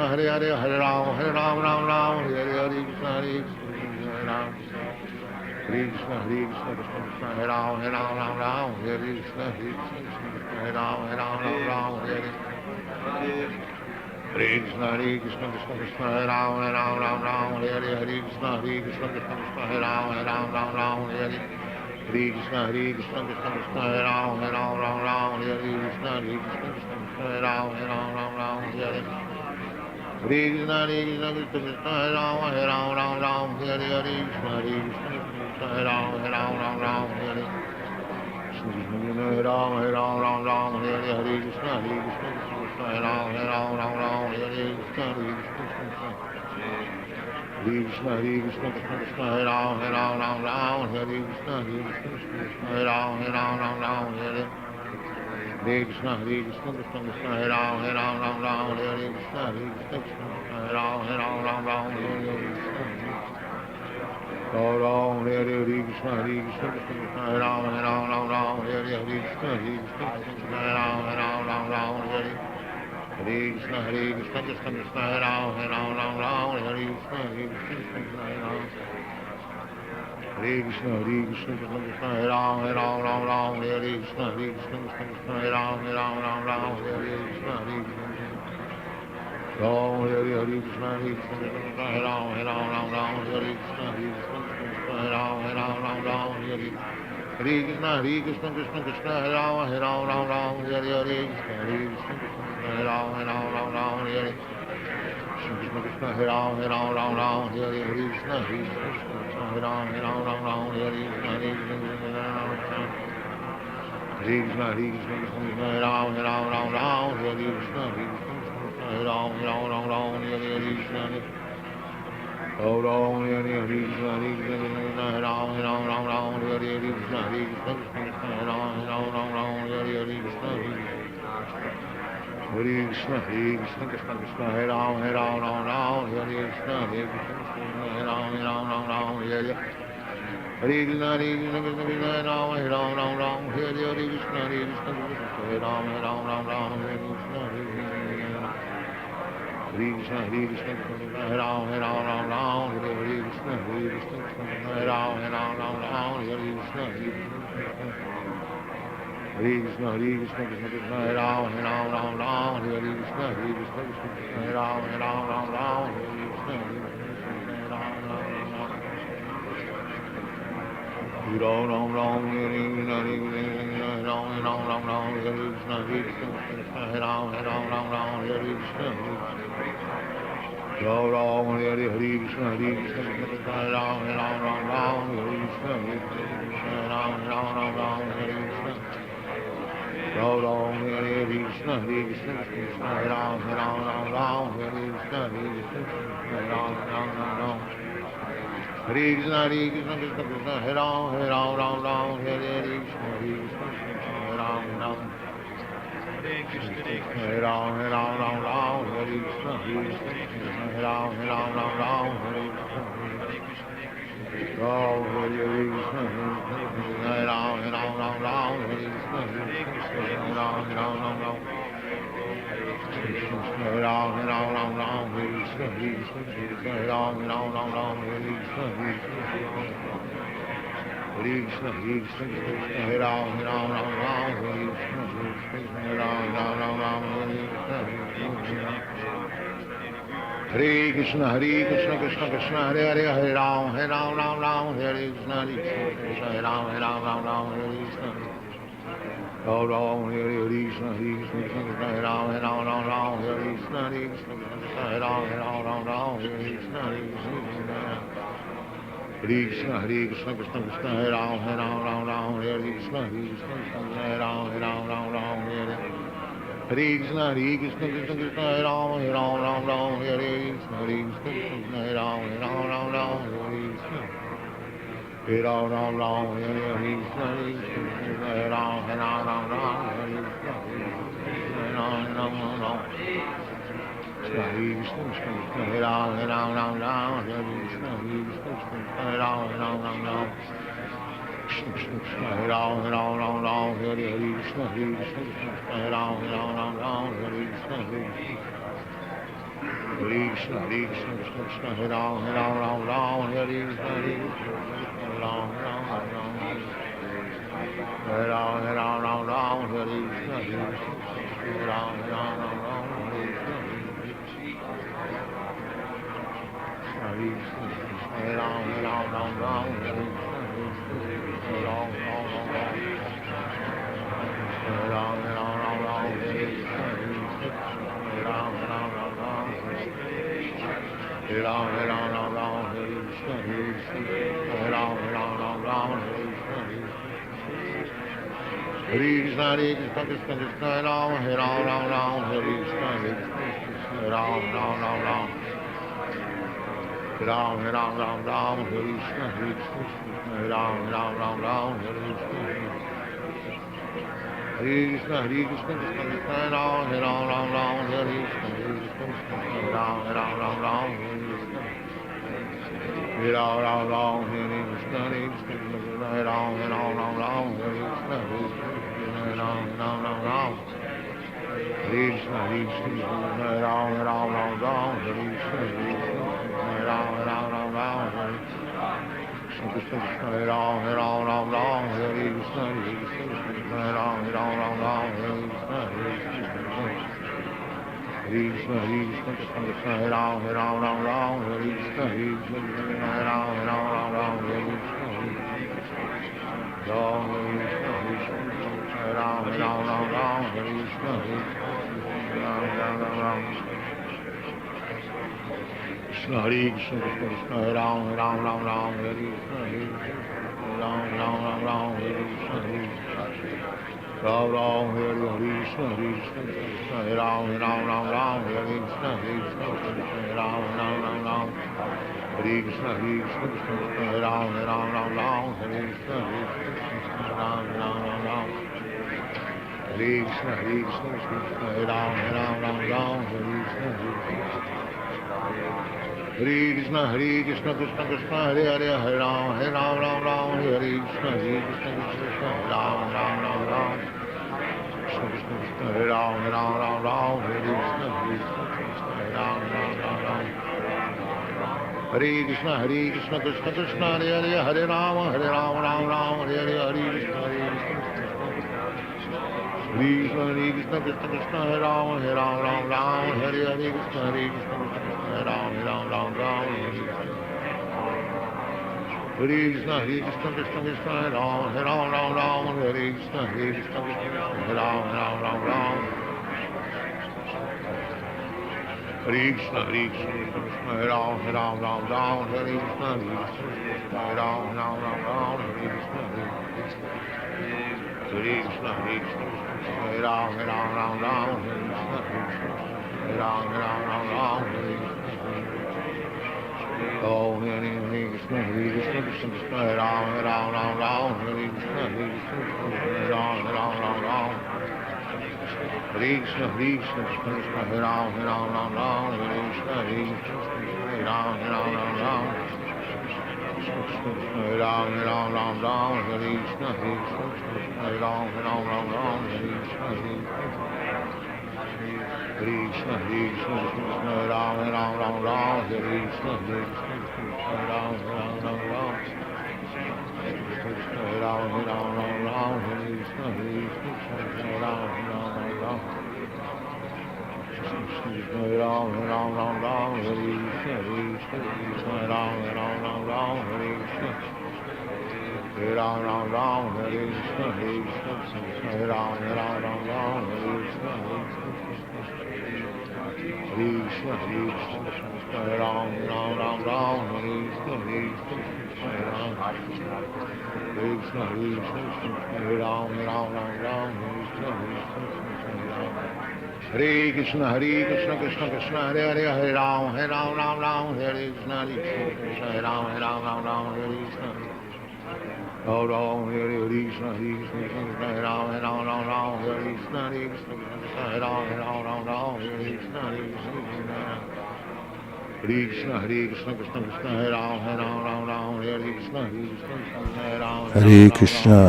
Ram Hare Krishna Krishna Krishna Hare Ram Hare Krishna Krishna Hare Ram Hare Krishna Krishna Krishna Hare Ram Hare Krishna Krishna Hare Ram Hare Krishna Krishna Krishna Hare Ram Hare Krishna Krishna Hare Ram Hare Ram Hare Ram Hare Krishna Krishna Hare Ram Hare Krishna Krishna Krishna Hare Ram Hare Krishna Krishna Hare Ram Hare Krishna Krishna Krishna Hare Ram Hare Krishna Krishna Hare Ram Hare Ram Hare Krishna Krishna Krishna Hare Ram Hare Krishna Krishna Hare Ram Hare Krishna Krishna Krishna Hare Ram Hare Krishna Krishna Hare Ram Hare Krishna Krishna Krishna Hare Ram Hare Krishna Krishna Hare Ram Hare Krishna Ram Hare Krishna Krishna Hare Ram Hare Krishna Krishna Hare Ram Hare Krishna Krishna Krishna Hare Ram Hare Krishna Hare Ram Hare Krishna Krishna Hare Ram Hare Krishna Krishna Hare Ram Hare Hare Krishna, Hare Krishna, Krishna Krishna, Hare Ram, Hare Krishna, Hare Krishna, Hare Ram, Hare Krishna, Hare Ram, Hare Krishna, Hare Krishna, Hare Ram, Hare Krishna, Hare Krishna, Hare Ram, Hare Krishna, Hare Krishna, Hare Krishna, Krishna Krishna, Hare Ram, Hare Krishna, Hare Krishna, Hare Ram, Hare Hare Krishna, Hare Krishna, Krishna Krishna, Hare Ram, Hare Krishna, Hare Krishna, Hare Ram, Hare Krishna, Hare Krishna, Hare Krishna, Hare Ram, Hare Krishna, Hare Krishna, Hare Ram, Hare Krishna, Hare Krishna, Hare Krishna, Krishna Krishna, Hare Ram, Hare Krishna, Hare Krishna, Hare Ram, Hare Krishna, Ram Ram, Hare Krishna, Hare Krishna, Hare Krishna, Hare Ram, Hare Krishna, Ram Ram, Hare Krishna, Hare Krishna, Hare Ram, Hare Krishna, Hare Ram, Hare Krishna, Ram Ram, Hare Krishna, Hare Krishna, Hare Ram, Hare Krishna, Hare Ram, Hare Krishna, Hare Krishna, Krishna Krishna, Hare Ram, Hare Krishna, Hare Ram, Hare Ram, Hare Krishna, Hare Krishna, Hare Ram, Hare Krishna, Ram, Hare Krishna, Hare Ram, Hare Krishna, Hare Ram, Hare Ram, Hare Krishna, Hare Ram, Hare Krishna, Hare Krishna, Hare Krishna, Hare Ram, Hare Krishna, Hare Ram, Hare Krishna, Hare Krishna, Krishna Krishna, Hare Hare, Hare Ram, Hare Krishna, Hare Krishna, Hare Ram, Hare Krishna, Ram Ram, Hare Krishna, Hare Krishna, Krishna Hare Ram, Hare Krishna, Hare Krishna, Hare Ram, Hare Krishna, Hare Krishna, Hare Krishna, Krishna Krishna, Hare Ram, Hare Krishna, Hare Krishna, Hare Ram, Hare Krishna, Hare Krishna, Krishna Krishna, Hare Ram, Hare Krishna, Hare Krishna, Hare Ram, Hare Krishna, Hare Ram, Hare Krishna, Hare Ram, Hare Krishna, Hare Ram, Hare Krishna, Hare Ram, Hare Krishna, Hare Ram, Krishna Krishna, Hare Ram, Hare Krishna, Hare Ram, Hare Krishna, Hare Krishna, Krishna Krishna, Hare Ram, Hare Krishna, Hare Ram, Hare Ram, Hare Krishna, Hare Ram, Hare Krishna, Hare Krishna, Hare Ram, Hare Krishna, Hare Ram, Hare Ram, Hare Krishna, Hare Ram, Hare Ram, Hare Krishna, Hare Ram, Hare Krishna, Hare Krishna, Krishna Krishna, Hare Ram, Hare Hare Krishna, Hare Ram, Ram, Hare Krishna, Hare Ram, Hare Krishna, Hare Krishna, Hare Krishna, Krishna Krishna, Hare Ram, Hare Krishna, Hare Ram, Hare Krishna, Hare Ram, Hare Krishna, Hare Krishna, Hare Ram, Hare Krishna, Hare Ram, Hare Krishna, Hare Krishna, Hare Ram, Hare Krishna, Hare Ram, Hare Krishna, Krishna Krishna, Hare Ram, Hare Krishna, Hare Ram, Hare Krishna, Hare Krishna, Hare Krishna, Krishna Krishna, Hare Ram, Hare Krishna, Hare Ram, Hare Krishna, Ram, Hare Krishna, Hare Ram, Hare Krishna, Krishna Hare Krishna, Krishna Krishna, Hare Ram, Hare Krishna, Hare Ram, Hare Krishna, Ram Ram Hare Krishna Hare Ram Ram Ram Ram Hare Krishna Hare Ram Ram Ram Ram Hare Krishna Hare Ram Ram Ram Ram Hare Krishna Ram Ram Ram Ram Hare Krishna Hare Ram Ram Ram Ram Hare Krishna Krishna Krishna Hare Hare Hare Ram Ram Ram Hare Krishna Krishna Ram Ram Ram Ram Hare Ram Ram Ram Hare Krishna Ram Ram Ram Ram Hare Krishna Krishna Krishna Hare Hare Hare Ram Ram Ram Hare Hare Hare Krishna Krishna Krishna Krishna Hare Ram Ram Ram Hare Hare Krishna Hare Ram Ram Ram Hare Krishna Krishna Krishna Hare Ram Ram Hare Krishna Hare Ram Ram Ram Hare Krishna Krishna Hare Ram Ram Hare Krishna Hare Ram Ram Ram Hare Krishna Hare Krishna Hare Ram Ram Hare Krishna Ram Ram Ram Hare Oh, Hare Krishna Krishna Hare Ram Ram Hare Krishna Ram Ram Ram Hare Krishna Krishna Hare Ram Ram Hare Krishna Ram Ram Ram Hare Ram Ram Hare Krishna Ram Ram Ram Hare Krishna Krishna Hare Ram Ram Hare Krishna Ram Ram Ram Hare Ram Ram Hare Krishna Ram Ram Ram Hare Ram Ram Hare Krishna Ram Ram Ram Hare Krishna Hare Ram Ram Hare Krishna Hare Ram Ram Hare Krishna Krishna Krishna Hare Ram Ram Hare Krishna Krishna Hare Ram Ram Hare Krishna Krishna Krishna Hare Hare Hare Ram Ram Hare Krishna Hare Ram Ram Hare Krishna Oh Ram Hare Krishna Krishna Hare Ram Ram Hare Krishna Hare Ram Ram Hare Krishna Krishna Krishna Hare Ram Hare Krishna Hare Ram Hare Krishna.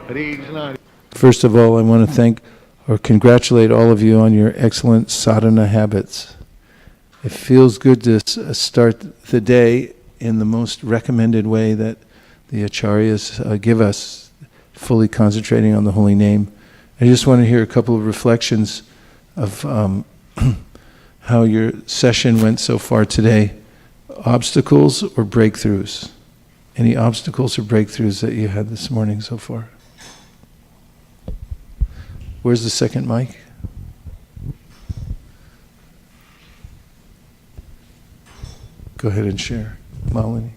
Hare Krishna. First of all, I want to thank or congratulate all of you on your excellent sadhana habits. It feels good to start the day in the most recommended way that the acharyas give us, fully concentrating on the holy name. I just want to hear a couple of reflections of how your session went so far today. Obstacles or breakthroughs? Any obstacles or breakthroughs that you had this morning so far? Where's the second mic? Go ahead and share. Malini.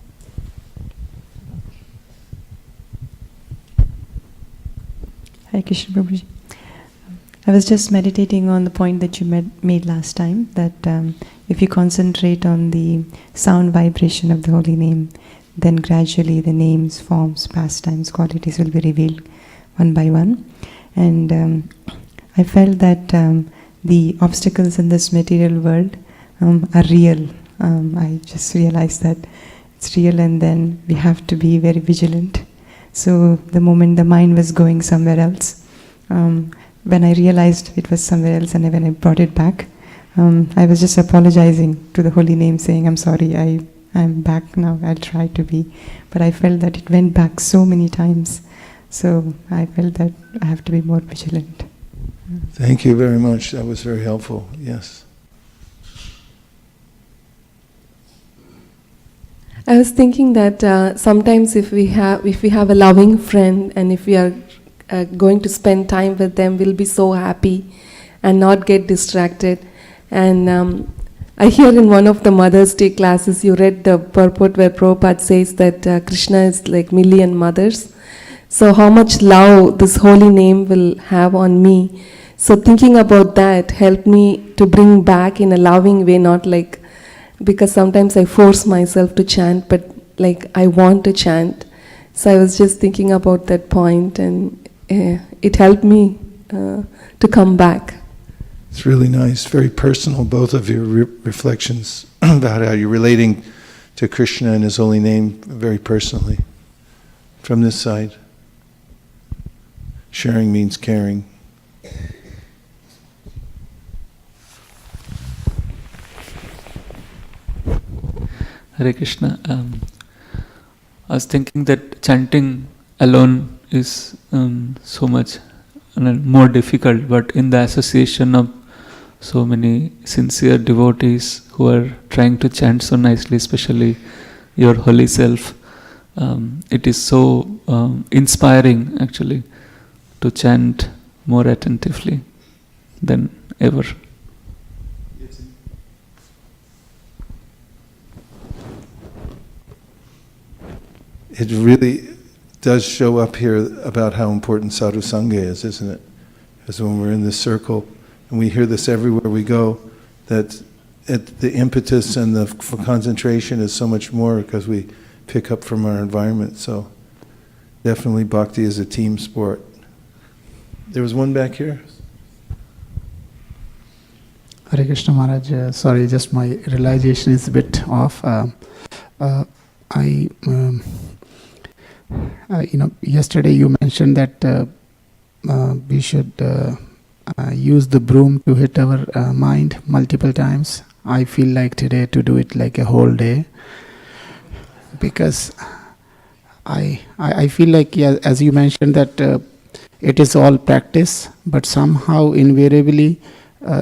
Hare Krishna Prabhuji. I was just meditating on the point that you made last time, that if you concentrate on the sound vibration of the holy name, then gradually the names, forms, pastimes, qualities will be revealed one by one. And I felt that the obstacles in this material world are real. I just realized that it's real, and then we have to be very vigilant. So the moment the mind was going somewhere else, when I realized it was somewhere else and when I brought it back, I was just apologizing to the holy name, saying, I'm sorry, I'm back now, I'll try to be. But I felt that it went back so many times. So I felt that I have to be more vigilant. Thank you very much. That was very helpful. Yes. I was thinking that sometimes if we have a loving friend and if we are going to spend time with them, we'll be so happy and not get distracted. And I hear in one of the Mother's Day classes, you read the purport where Prabhupada says that Krishna is like million mothers. So how much love this holy name will have on me. So thinking about that helped me to bring back in a loving way, not like, because sometimes I force myself to chant, but like I want to chant. So I was just thinking about that point, and it helped me to come back. It's really nice, very personal, both of your reflections about how you're relating to Krishna and His holy name very personally. From this side, sharing means caring. Hare Krishna. I was thinking that chanting alone is so much more difficult, but in the association of so many sincere devotees who are trying to chant so nicely, especially your holy self, it is so inspiring actually to chant more attentively than ever. It really does show up here about how important sadhu sangha is, isn't it? Because when we're in this circle, and we hear this everywhere we go, that the impetus and the concentration is so much more because we pick up from our environment. So definitely bhakti is a team sport. There was one back here. Hare Krishna Maharaj, sorry, just my realization is a bit off. Yesterday you mentioned that we should use the broom to hit our mind multiple times. I feel like today to do it like a whole day, because I feel like, yeah, as you mentioned, that it is all practice, but somehow invariably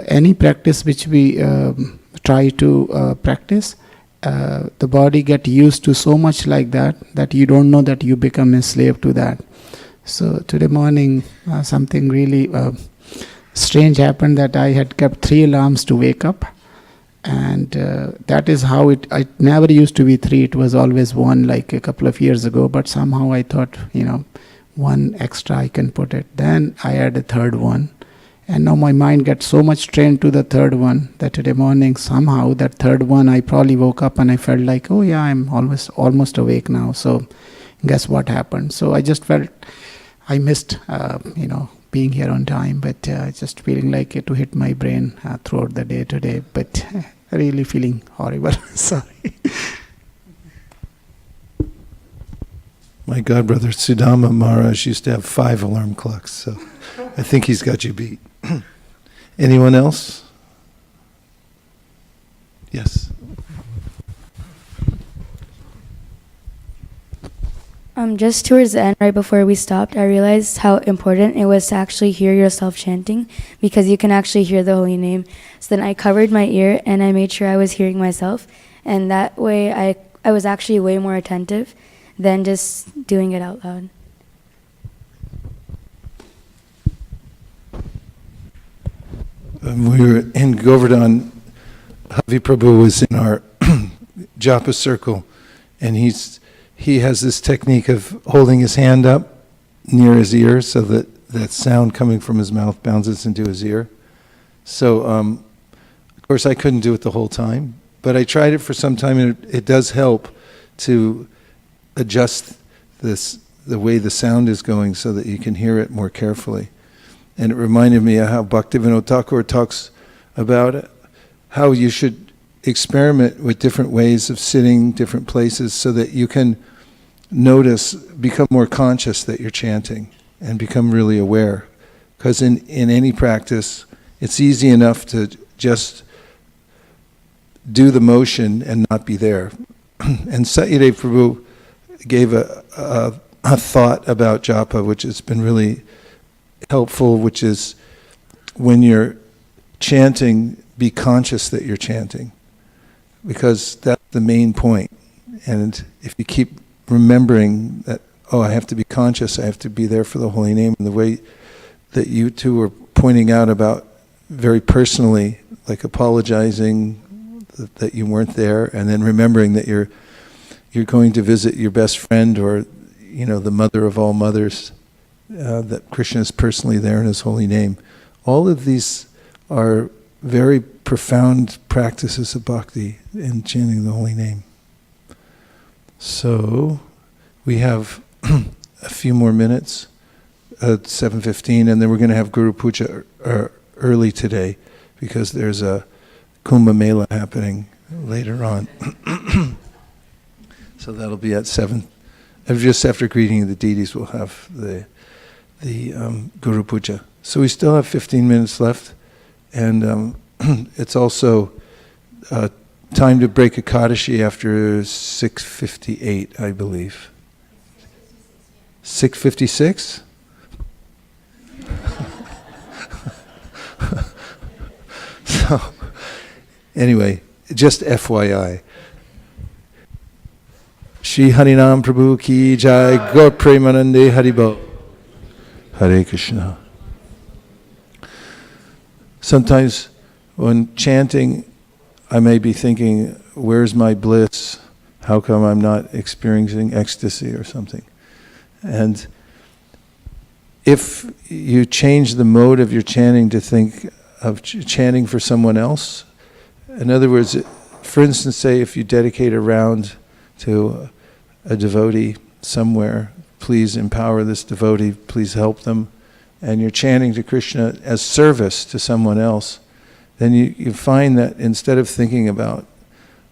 any practice which we try to practice, the body get used to so much like that you don't know that you become a slave to that. So today morning something really strange happened, that I had kept 3 alarms to wake up, and that is how it never used to be 3, it was always 1 like a couple of years ago, but somehow I thought, 1 extra I can put it. Then I had a 3rd one, and now my mind gets so much trained to the 3rd one that today morning somehow that 3rd one I probably woke up and I felt like, oh yeah, I'm almost awake now. So guess what happened? So I just felt I missed being here on time, but just feeling like it to hit my brain throughout the day today, but really feeling horrible. Sorry. My god brother Sudama Maharaj used to have 5 alarm clocks, so I think he's got you beat. Anyone else? Yes. Just towards the end, right before we stopped, I realized how important it was to actually hear yourself chanting, because you can actually hear the holy name. So then I covered my ear and I made sure I was hearing myself, and that way I was actually way more attentive than just doing it out loud. We were in Govardhan. Havi Prabhu was in our Japa circle, and he has this technique of holding his hand up near his ear so that sound coming from his mouth bounces into his ear. So, of course, I couldn't do it the whole time, but I tried it for some time, and it does help to adjust the way the sound is going so that you can hear it more carefully. And it reminded me of how Bhaktivinoda Thakur talks about how you should experiment with different ways of sitting, different places, so that you can notice, become more conscious that you're chanting and become really aware. Because in any practice, it's easy enough to just do the motion and not be there. And Satyadev Prabhu gave a thought about japa, which has been really helpful, which is when you're chanting, be conscious that you're chanting, because that's the main point. And if you keep remembering that, oh, I have to be conscious, I have to be there for the holy name, and the way that you two were pointing out about very personally, like apologizing that you weren't there, and then remembering that you're going to visit your best friend, or the mother of all mothers, that Krishna is personally there in his holy name. All of these are very profound practices of bhakti in chanting the holy name. So we have a few more minutes at 7:15, and then we're going to have Guru Puja early today because there's a Kumbh Mela happening later on. So that'll be at 7. Just after greeting the deities, we'll have the Guru Puja. So we still have 15 minutes left, and it's also time to break Ekadashi after 6:58, I believe. 6:56? So, anyway, just FYI. Shri Harinam Prabhu Ki Jai, Gaur Premanande Haribo. Hare Krishna. Sometimes when chanting, I may be thinking, where's my bliss? How come I'm not experiencing ecstasy or something? And if you change the mode of your chanting to think of chanting for someone else, in other words, for instance, say if you dedicate a round to a devotee somewhere, please empower this devotee, please help them, and you're chanting to Krishna as service to someone else, then you find that instead of thinking about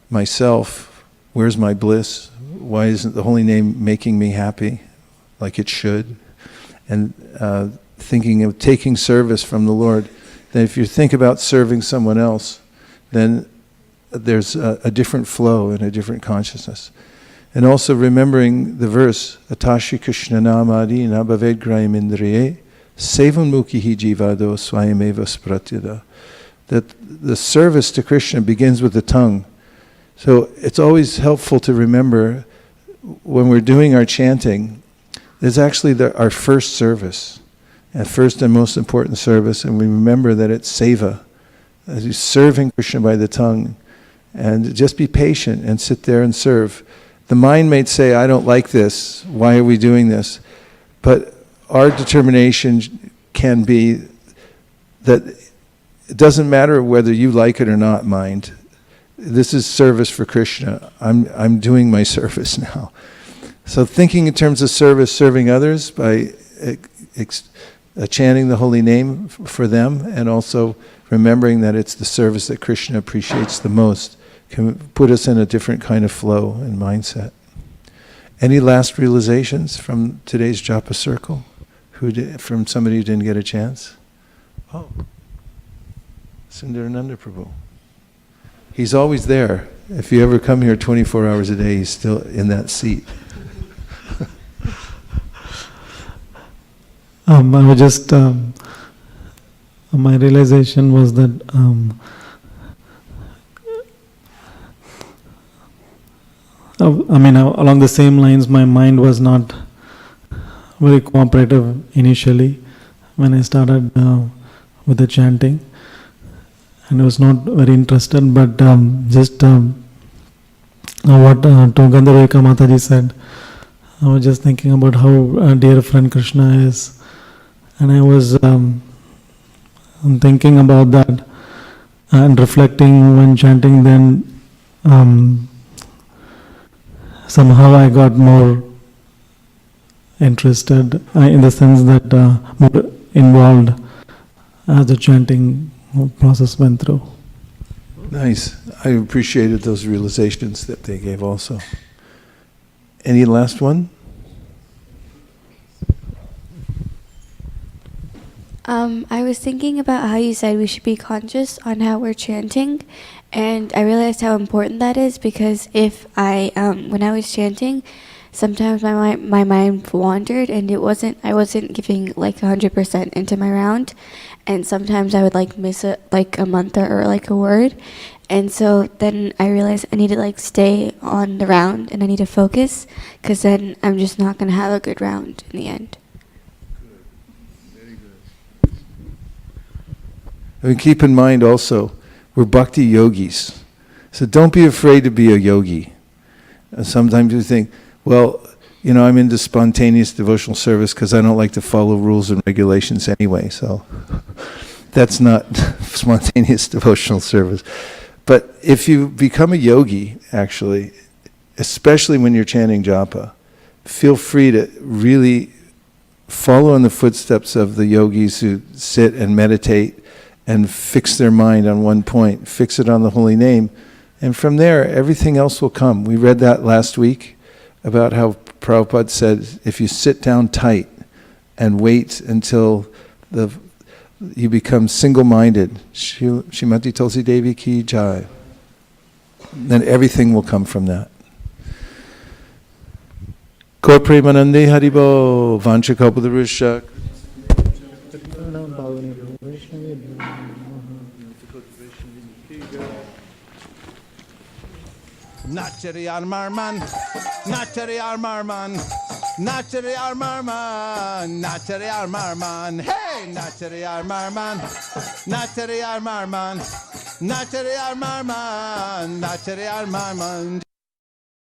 myself, where's my bliss, why isn't the holy name making me happy like it should, and thinking of taking service from the Lord, then if you think about serving someone else, then there's a different flow and a different consciousness. And also remembering the verse, Atashi Krishna Namadi Nabhaved Grayam Indriye Sevan Mukhihi Jivado Swayameva Spratyada. That the service to Krishna begins with the tongue. So it's always helpful to remember when we're doing our chanting, there's actually our first service, and first and most important service, and we remember that it's seva, as you're serving Krishna by the tongue, and just be patient and sit there and serve. The mind may say, I don't like this, why are we doing this? But our determination can be that it doesn't matter whether you like it or not, mind. This is service for Krishna. I'm doing my service now. So thinking in terms of service, serving others by chanting the holy name for them, and also remembering that it's the service that Krishna appreciates the most, can put us in a different kind of flow and mindset. Any last realizations from today's Japa circle? From somebody who didn't get a chance? Oh, Sundarananda Prabhu. He's always there. If you ever come here 24 hours a day, he's still in that seat. I was just, my realization was that along the same lines, my mind was not very cooperative initially when I started with the chanting, and I was not very interested, but just what Gandharvika Mataji said, I was just thinking about how dear friend Krishna is, and I was thinking about that and reflecting when chanting, then somehow I got more interested in the sense that more involved as the chanting process went through. Nice. I appreciated those realizations that they gave also. Any last one? I was thinking about how you said we should be conscious on how we're chanting, and I realized how important that is, because if when I was chanting, sometimes my mind wandered, and I wasn't giving like 100% into my round, and sometimes I would miss a mantra or a word, and so then I realized I need to stay on the round, and I need to focus, because then I'm just not going to have a good round in the end. And keep in mind also, we're bhakti yogis. So don't be afraid to be a yogi. And sometimes you think, well, you know, I'm into spontaneous devotional service because I don't like to follow rules and regulations anyway, so that's not spontaneous devotional service. But if you become a yogi, actually, especially when you're chanting japa, feel free to really follow in the footsteps of the yogis who sit and meditate and fix their mind on one point, fix it on the holy name, and from there, everything else will come. We read that last week about how Prabhupada said, if you sit down tight and wait until you become single-minded, Shrimati Tulsi Devi ki jai, then everything will come from that. Gaur Premanande Haribo, Vancha Kalpatarusha. Nachari Armarman, Nachari Armarman, Nachari Armarman, Nachari Armarman, hey, Nachari Armarman, Nachari Armarman, Nachari Armarman, Nachari Armarman.